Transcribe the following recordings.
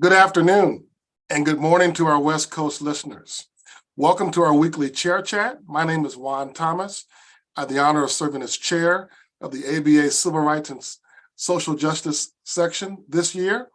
Good afternoon and good morning to our West Coast listeners. Welcome to our weekly Chair Chat. My name is Juan Thomas. I have the honor of serving as chair of the ABA Civil Rights and Social Justice section this year.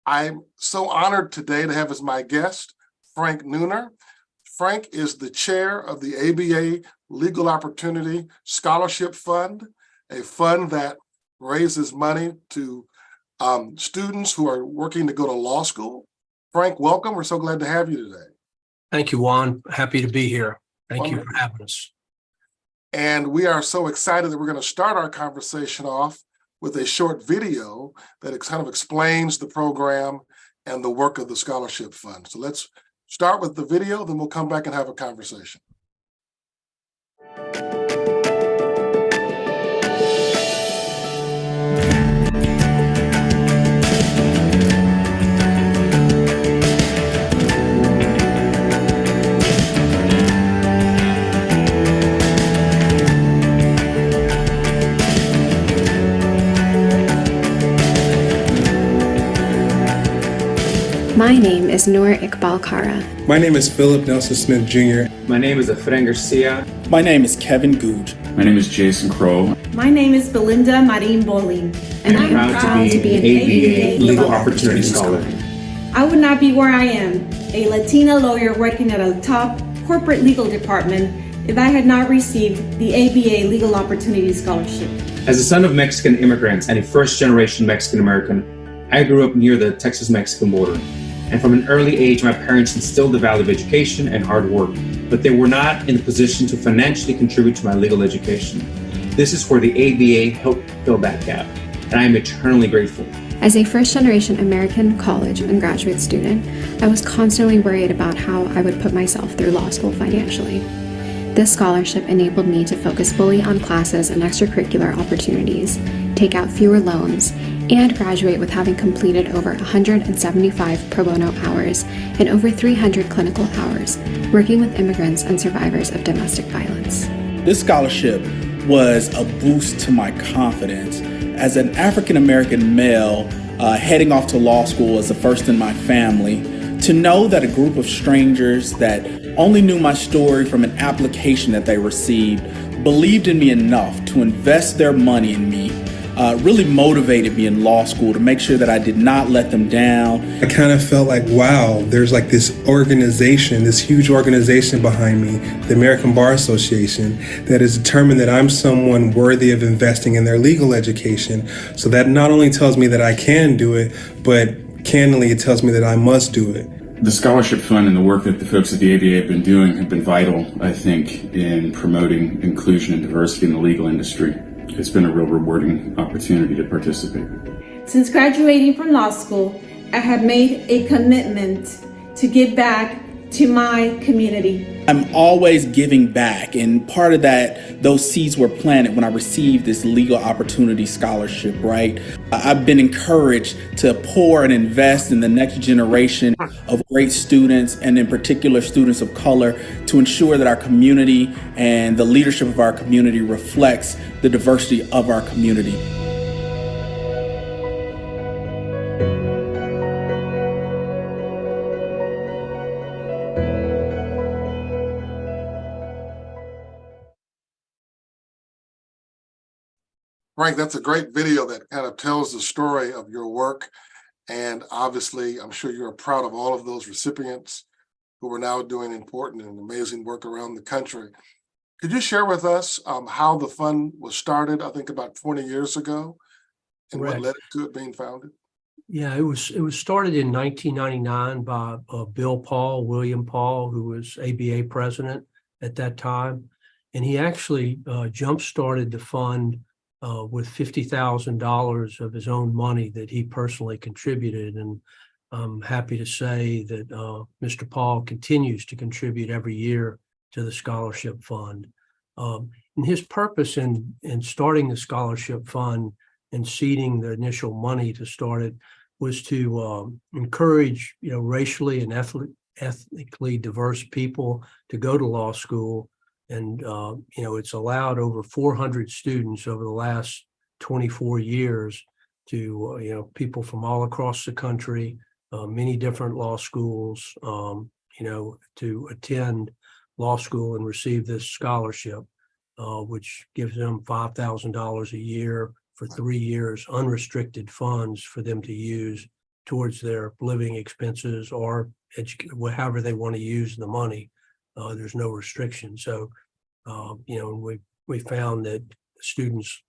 I'm so honored today to have as my guest, Frank Neuner. Frank is the chair of the ABA Legal Opportunity Scholarship Fund, a fund that raises money to students who are working to go to law school. Frank, welcome. We're so glad to have you today. Thank you, Juan. Happy to be here. Thank Wonderful. you for having us. And we are so excited that we're going to start our conversation off with a short video that kind of explains the program and the work of the Scholarship Fund. So let's start with the video, then we'll come back and have a conversation. My name is Noor Iqbal Kara. My name is Philip Nelson Smith Jr. My name is Efren Garcia. My name is Kevin Googe. My name is Jason Crow. My name is Belinda Marin Bolin. And I'm proud to be an ABA Legal Opportunity Scholar. I would not be where I am, a Latina lawyer working at a top corporate legal department, if I had not received the ABA Legal Opportunity Scholarship. As a son of Mexican immigrants and a first-generation Mexican-American, I grew up near the Texas-Mexican border. And from an early age, my parents instilled the value of education and hard work, but they were not in the position to financially contribute to my legal education. This is where the ABA helped fill that gap, and I am eternally grateful. As a first-generation American college and graduate student, I was constantly worried about how I would put myself through law school financially. This scholarship enabled me to focus fully on classes and extracurricular opportunities, take out fewer loans, and graduate with having completed over 175 pro bono hours and over 300 clinical hours, working with immigrants and survivors of domestic violence. This scholarship was a boost to my confidence. As an African-American male heading off to law school as the first in my family, to know that a group of strangers that only knew my story from an application that they received believed in me enough to invest their money in me really motivated me in law school to make sure that I did not let them down. I kind of felt like, wow, there's like this organization, this huge organization behind me, the American Bar Association, that is determined that I'm someone worthy of investing in their legal education. So that not only tells me that I can do it, but candidly, it tells me that I must do it. The Scholarship Fund and the work that the folks at the ABA have been doing have been vital, I think, in promoting inclusion and diversity in the legal industry. It's been a real rewarding opportunity to participate. Since graduating from law school, I have made a commitment to give back to my community. I'm always giving back, and part of that, those seeds were planted when I received this legal opportunity scholarship, right? I've been encouraged to pour and invest in the next generation of great students, and in particular students of color, to ensure that our community and the leadership of our community reflects the diversity of our community. Frank, that's a great video that kind of tells the story of your work. And obviously, I'm sure you're proud of all of those recipients who are now doing important and amazing work around the country. Could you share with us how the fund was started, I think about 20 years ago, and Correct. what led to it being founded? Yeah, it was started in 1999 by William Paul, who was ABA president at that time. And he actually jump-started the fund with $50,000 of his own money that he personally contributed. And I'm happy to say that Mr. Paul continues to contribute every year to the scholarship fund. And his purpose in starting the scholarship fund and seeding the initial money to start it was to encourage, racially and ethnically diverse people to go to law school. And, it's allowed over 400 students over the last 24 years to, people from all across the country many different law schools, to attend law school and receive this scholarship, which gives them $5,000 a year for 3 years, unrestricted funds for them to use towards their living expenses or however they want to use the money. There's no restriction. So, we found that students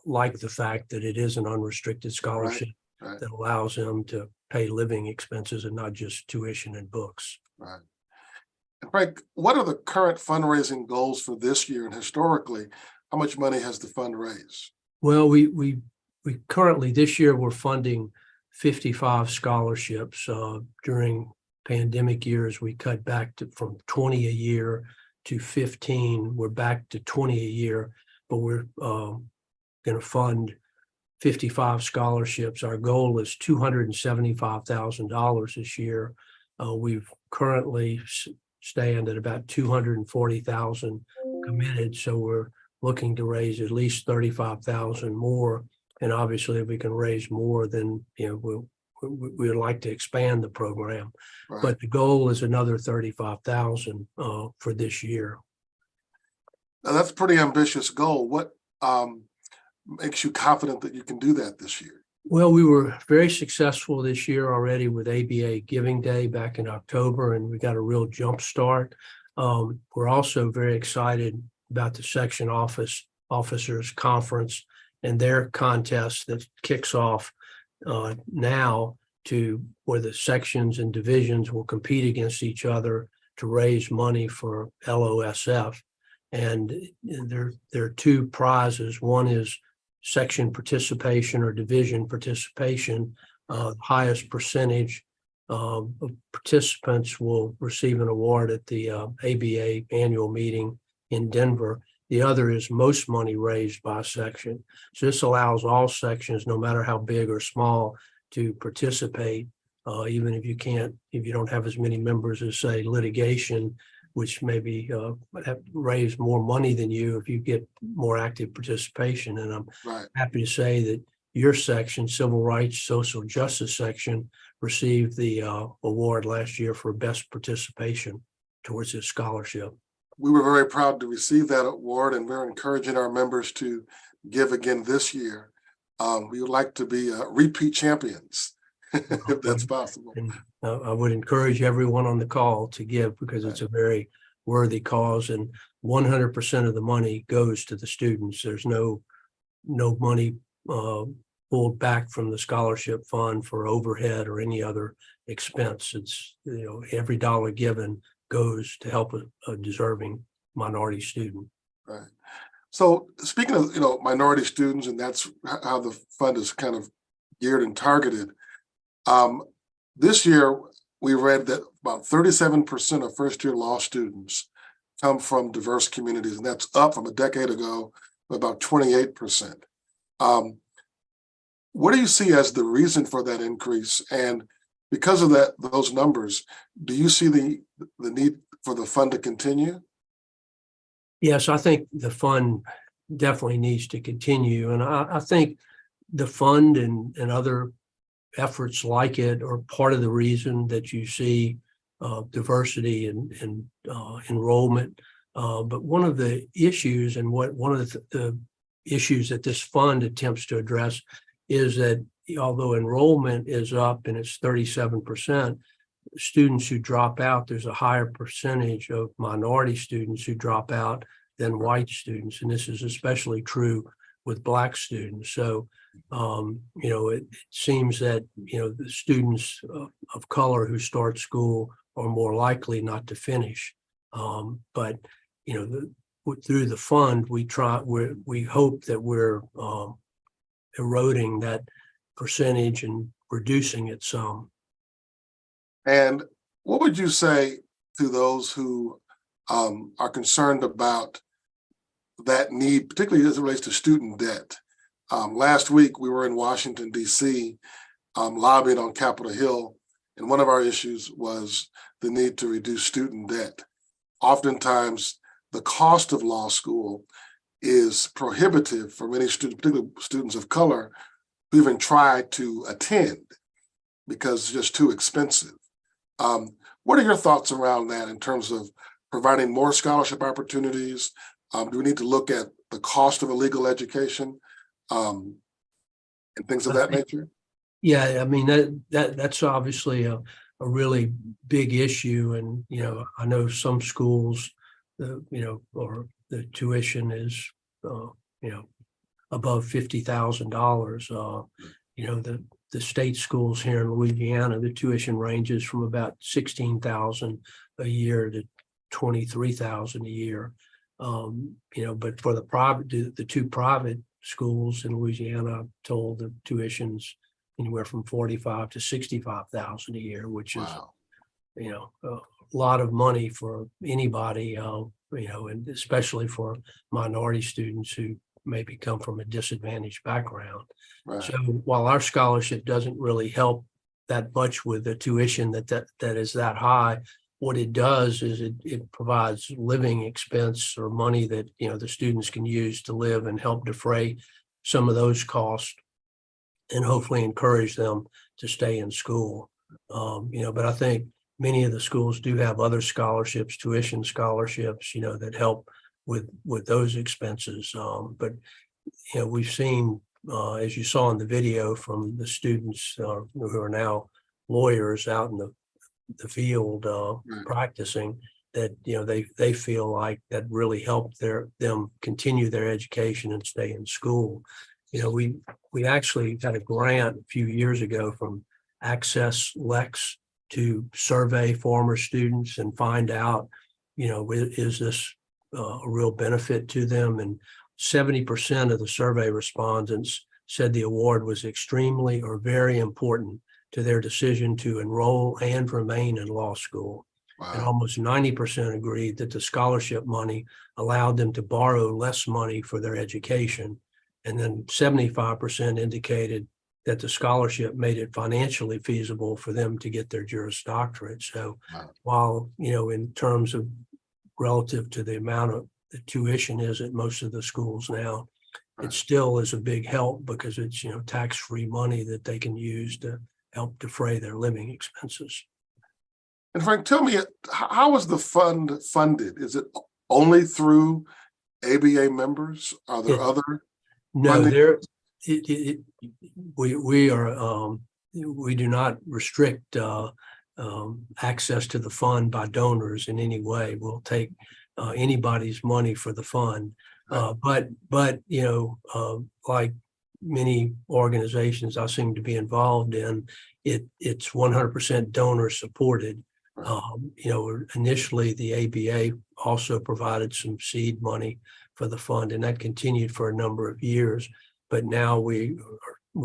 like the fact that it is an unrestricted scholarship Right. that allows them to pay living expenses and not just tuition and books. Right. And Frank, what are the current fundraising goals for this year, and historically, how much money has the fund raised? Well, we currently this year we're funding 55 scholarships. During pandemic years, we cut back from 20 a year to 15. We're back to 20 a year, but we're going to fund 55 scholarships. Our goal is $275,000 this year. We've currently stand at about 240,000 committed, so we're looking to raise at least 35,000 more. And obviously, if we can raise more, then we would like to expand the program. Right. But the goal is another 35,000 for this year. Now, that's a pretty ambitious goal. What makes you confident that you can do that this year? Well, we were very successful this year already with ABA Giving Day back in October, and we got a real jump start. We're also very excited about the section officers conference and their contest that kicks off now, to where the sections and divisions will compete against each other to raise money for LOSF. And there are two prizes. One is section participation or division participation. Highest percentage of participants will receive an award at the ABA annual meeting in Denver. The other is most money raised by section. So this allows all sections, no matter how big or small, to participate, even if you don't have as many members as, say, litigation, which maybe have raised more money than you if you get more active participation. And I'm happy to say that your section, Civil Rights, Social Justice section, received the award last year for best participation towards this scholarship. We were very proud to receive that award, and we're encouraging our members to give again this year. We would like to be repeat champions, if that's possible. And I would encourage everyone on the call to give, because it's a very worthy cause, and 100% of the money goes to the students. There's no money pulled back from the scholarship fund for overhead or any other expense. It's, every dollar given goes to help a deserving minority student. Right. So speaking of, minority students, and that's how the fund is kind of geared and targeted. This year, we read that about 37% of first-year law students come from diverse communities, and that's up from a decade ago, about 28%. What do you see as the reason for that increase? And because of those numbers, do you see the need for the fund to continue? Yes, I think the fund definitely needs to continue. And I think the fund and other efforts like it are part of the reason that you see diversity and enrollment. But one of the issues, and one of the issues that this fund attempts to address, is that although enrollment is up and it's 37%, students who drop out, there's a higher percentage of minority students who drop out than white students. And this is especially true with Black students. So, it seems that, the students of color who start school are more likely not to finish. But, through the fund, we hope that we're eroding that percentage and reducing it some. And what would you say to those who are concerned about that need, particularly as it relates to student debt? Last week, we were in Washington, D.C., lobbying on Capitol Hill, and one of our issues was the need to reduce student debt. Oftentimes, the cost of law school is prohibitive for many students, particularly students of color, who even try to attend. because it's just too expensive. What are your thoughts around that in terms of providing more scholarship opportunities? Do we need to look at the cost of a legal education and things of that nature? Yeah, I mean, that's obviously a really big issue. And, I know some schools, or the tuition is, above $50,000. The state schools here in Louisiana, the tuition ranges from about $16,000 a year to $23,000 a year. But for the two private schools in Louisiana, I'm told the tuition's anywhere from $45,000 to $65,000 a year, which is, a lot of money for anybody, and especially for minority students who maybe come from a disadvantaged background. Right. So while our scholarship doesn't really help that much with the tuition that is that high, what it does is it provides living expense or money that, the students can use to live and help defray some of those costs and hopefully encourage them to stay in school. But I think many of the schools do have other scholarships, tuition scholarships, that help with those expenses. But we've seen, as you saw in the video from the students who are now lawyers out in the field practicing, that they feel like that really helped them continue their education and stay in school. We actually had a grant a few years ago from Access Lex to survey former students and find out, is this a real benefit to them? And 70% of the survey respondents said the award was extremely or very important to their decision to enroll and remain in law school. Wow. And almost 90% agreed that the scholarship money allowed them to borrow less money for their education. And then 75% indicated that the scholarship made it financially feasible for them to get their Juris Doctorate. So Wow. while, in terms of relative to the amount of the tuition is at most of the schools now, Right. it still is a big help because it's, tax-free money that they can use to help defray their living expenses. And Frank, tell me, how is the fund funded? Is it only through ABA members? Are there other? No, funding? we do not restrict access to the fund by donors in any way. We'll take anybody's money for the fund. But like many organizations I seem to be involved in, it's 100% donor supported. Initially the ABA also provided some seed money for the fund, and that continued for a number of years. But now we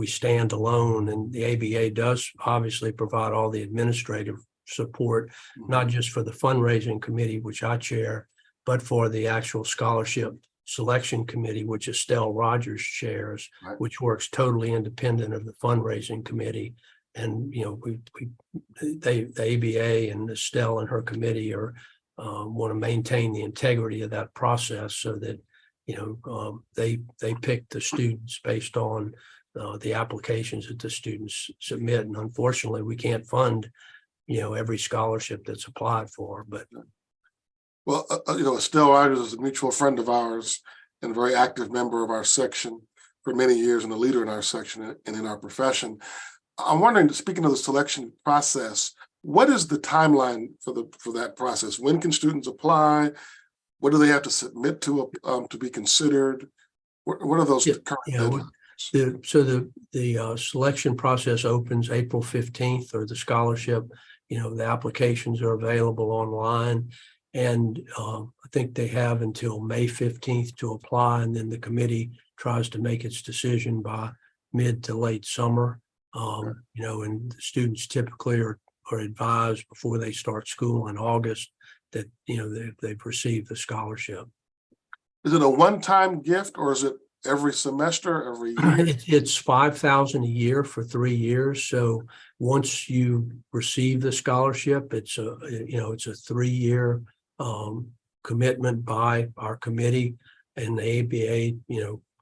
stand alone, and the ABA does obviously provide all the administrative support, not just for the fundraising committee, which I chair, but for the actual scholarship selection committee, which Estelle Rogers chairs, Right. which works totally independent of the fundraising committee. And the ABA and Estelle and her committee want to maintain the integrity of that process so that they pick the students based on the applications that the students submit. And unfortunately, we can't fund every scholarship that's applied for. But Well, Estelle Rogers is a mutual friend of ours and a very active member of our section for many years and a leader in our section and in our profession. I'm wondering, speaking of the selection process, what is the timeline for that process? When can students apply? What do they have to submit to be considered? What are those current deadlines? So the selection process opens April 15th, or the scholarship, the applications are available online. And I think they have until May 15th to apply, and then the committee tries to make its decision by mid to late summer. And the students typically are advised before they start school in August that they've received the scholarship. Is it a one-time gift, or is it every semester, every year? It's $5,000 a year for 3 years. So once you receive the scholarship, it's a 3-year commitment by our committee and the ABA,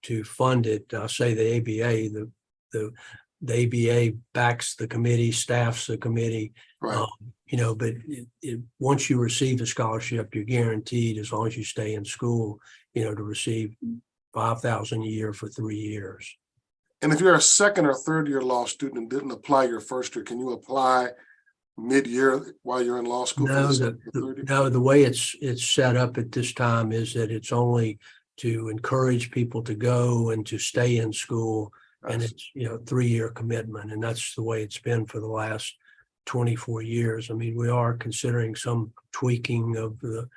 to fund it. I say the ABA, the the ABA backs the committee, staffs the committee. Right. But once you receive the scholarship, you're guaranteed, as long as you stay in school, to receive $5,000 a year for 3 years. And if you're a second or third year law student and didn't apply your first year, can you apply mid-year while you're in law school? No, the way it's set up at this time is that it's only to encourage people to go and to stay in school. And it's, 3-year commitment. And that's the way it's been for the last 24 years. I mean, we are considering some tweaking of the,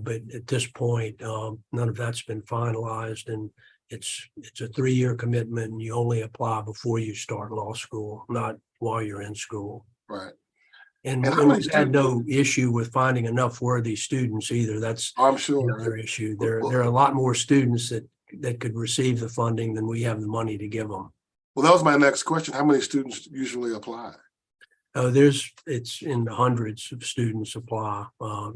but at this point, none of that's been finalized. And it's a 3-year commitment, and you only apply before you start law school, not while you're in school. Right. And how many we've had no issue with finding enough worthy students either. That's I'm sure another issue. There are a lot more students that could receive the funding than we have the money to give them. Well, that was my next question. How many students usually apply? It's in the hundreds of students apply. And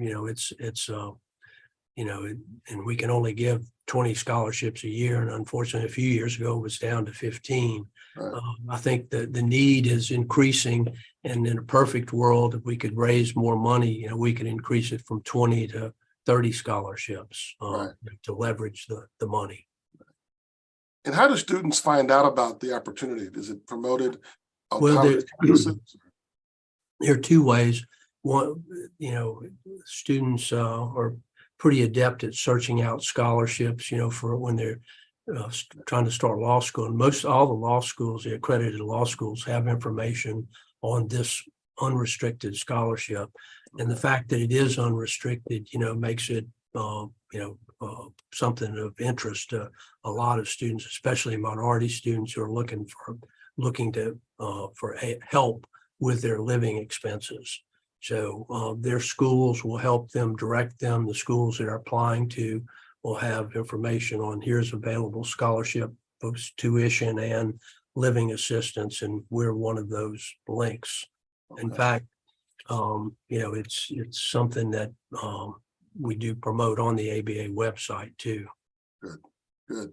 we can only give 20 scholarships a year. And unfortunately, a few years ago, it was down to 15. Right. I think that the need is increasing. And in a perfect world, if we could raise more money, we could increase it from 20 to 30 scholarships to leverage the money. And how do students find out about the opportunity? Is it promoted? Well, there are two ways. One, students are pretty adept at searching out scholarships, for when they're trying to start law school. And all the law schools, the accredited law schools, have information on this unrestricted scholarship. And the fact that it is unrestricted, makes it, something of interest to a lot of students, especially minority students who are looking to help with their living expenses. So their schools will help them, direct them. The schools that are applying to will have information on here's available scholarship, both tuition and living assistance, and we're one of those links. In fact, it's something that we do promote on the ABA website too. Good.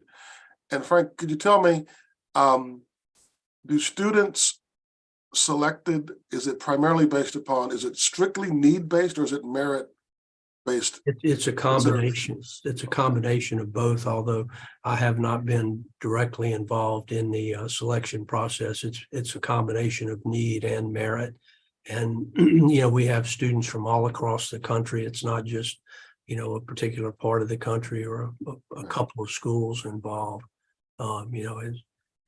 And Frank, could you tell me, do students selected, is it primarily based upon, is it strictly need-based or is it merit-based? It's a combination. It's a combination of both, although I have not been directly involved in the selection process. It's a combination of need and merit. And, we have students from all across the country. It's not just, a particular part of the country or a couple of schools involved.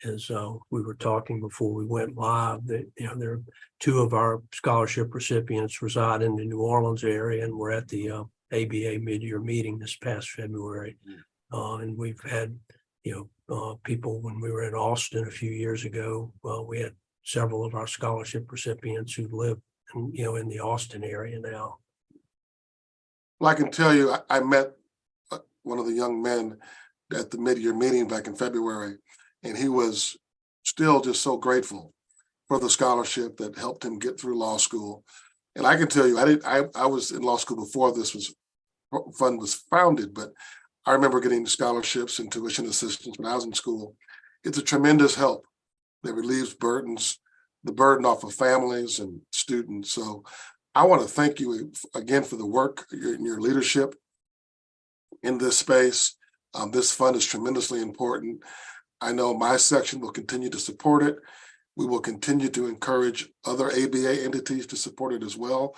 As we were talking before we went live, that there are 2 of our scholarship recipients reside in the New Orleans area, and we're at the ABA mid-year meeting this past February. And we've had people when we were in Austin a few years ago. We had several of our scholarship recipients who live in the Austin area now. Well, I can tell you, I met one of the young men at the mid-year meeting back in February. And he was still just so grateful for the scholarship that helped him get through law school. And I can tell you, I was in law school before this fund was founded, but I remember getting scholarships and tuition assistance when I was in school. It's a tremendous help that relieves the burden off of families and students. So I want to thank you again for the work and your leadership in this space. This fund is tremendously important. I know my section will continue to support it. We will continue to encourage other ABA entities to support it as well.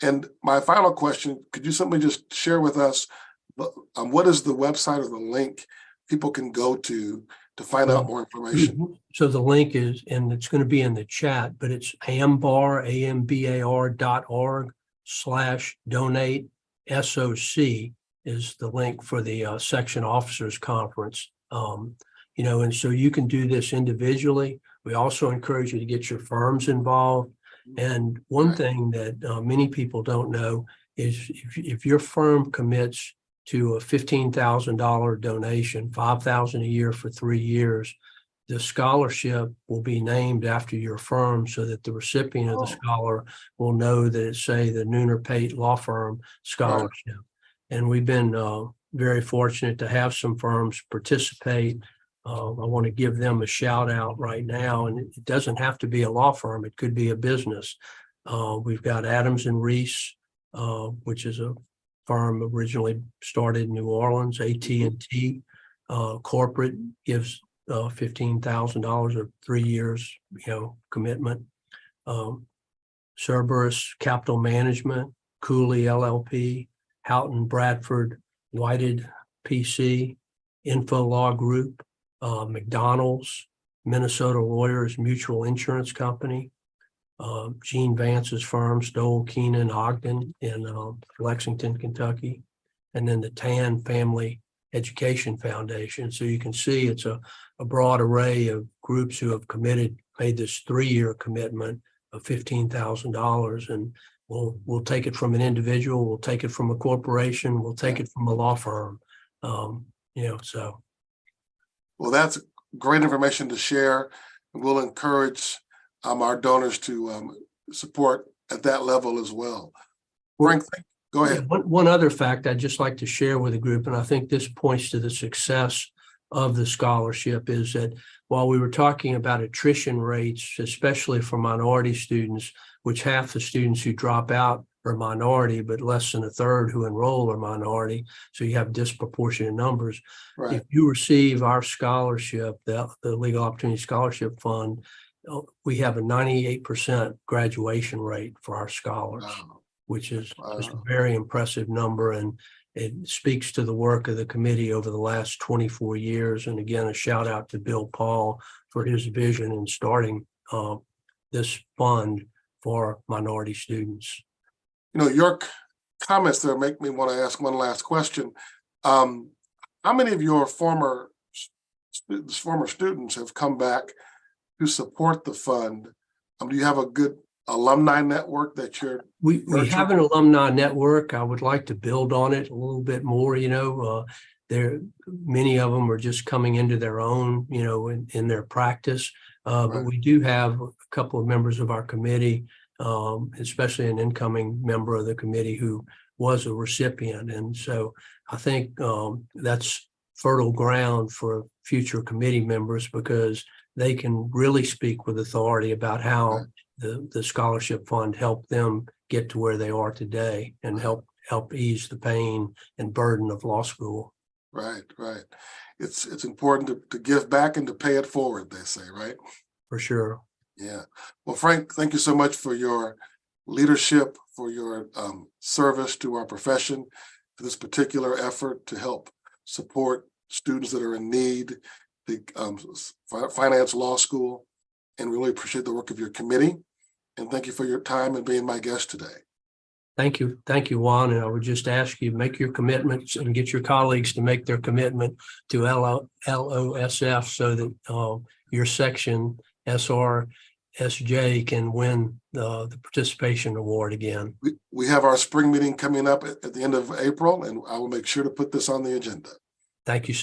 And my final question, could you simply just share with us what is the website or the link people can go to find out more information? So the link is, and it's going to be in the chat, but it's ambar.org/donate SOC is the link for the section officers conference. And so you can do this individually. We also encourage you to get your firms involved. And one thing that many people don't know is if your firm commits to a $15,000 donation, $5,000 a year for 3 years, the scholarship will be named after your firm so that the recipient of the scholar will know that it's, say, the NeunerPate law firm scholarship. And we've been very fortunate to have some firms participate. I want to give them a shout out right now, and it doesn't have to be a law firm. It could be a business. We've got Adams and Reese, which is a firm originally started in New Orleans. AT&T corporate gives $15,000 or 3 years, commitment. Cerberus Capital Management, Cooley LLP, Houghton Bradford, Whited PC, Info Law Group, McDonald's, Minnesota Lawyers Mutual Insurance Company, Gene Vance's firm, Stoll, Keenan, Ogden in Lexington, Kentucky, and then the Tan Family Education Foundation. So you can see it's a broad array of groups who have made this 3-year commitment of $15,000, and we'll take it from an individual, we'll take it from a corporation, we'll take it from a law firm. So. Well, that's great information to share. We'll encourage our donors to support at that level as well. Frank, go ahead. One other fact I'd just like to share with the group, and I think this points to the success of the scholarship, is that while we were talking about attrition rates, especially for minority students, which half the students who drop out are minority, but less than a third who enroll are minority, so you have disproportionate numbers. Right. If you receive our scholarship, the Legal Opportunity Scholarship Fund, we have a 98% graduation rate for our scholars. Wow. Which is just a very impressive number, and it speaks to the work of the committee over the last 24 years. And again, a shout out to Bill Paul for his vision in starting this fund for minority students. Your comments there make me want to ask one last question. How many of your former students have come back to support the fund? Do you have a good alumni network that you're we have an alumni network. I would like to build on it a little bit more. Many of them are just coming into their own, in their practice. But we do have a couple of members of our committee, especially an incoming member of the committee who was a recipient. And so I think that's fertile ground for future committee members, because they can really speak with authority about how the scholarship fund helped them get to where they are today and help ease the pain and burden of law school. Right. It's important to give back and to pay it forward, they say, right? For sure. Yeah. Well, Frank, thank you so much for your leadership, for your service to our profession, for this particular effort to help support students that are in need, to finance law school, and really appreciate the work of your committee. And thank you for your time and being my guest today. Thank you, Juan. And I would just ask you, make your commitments and get your colleagues to make their commitment to LOSF so that your section, SRSJ, can win the participation award again. We have our spring meeting coming up at the end of April, and I will make sure to put this on the agenda. Thank you so much.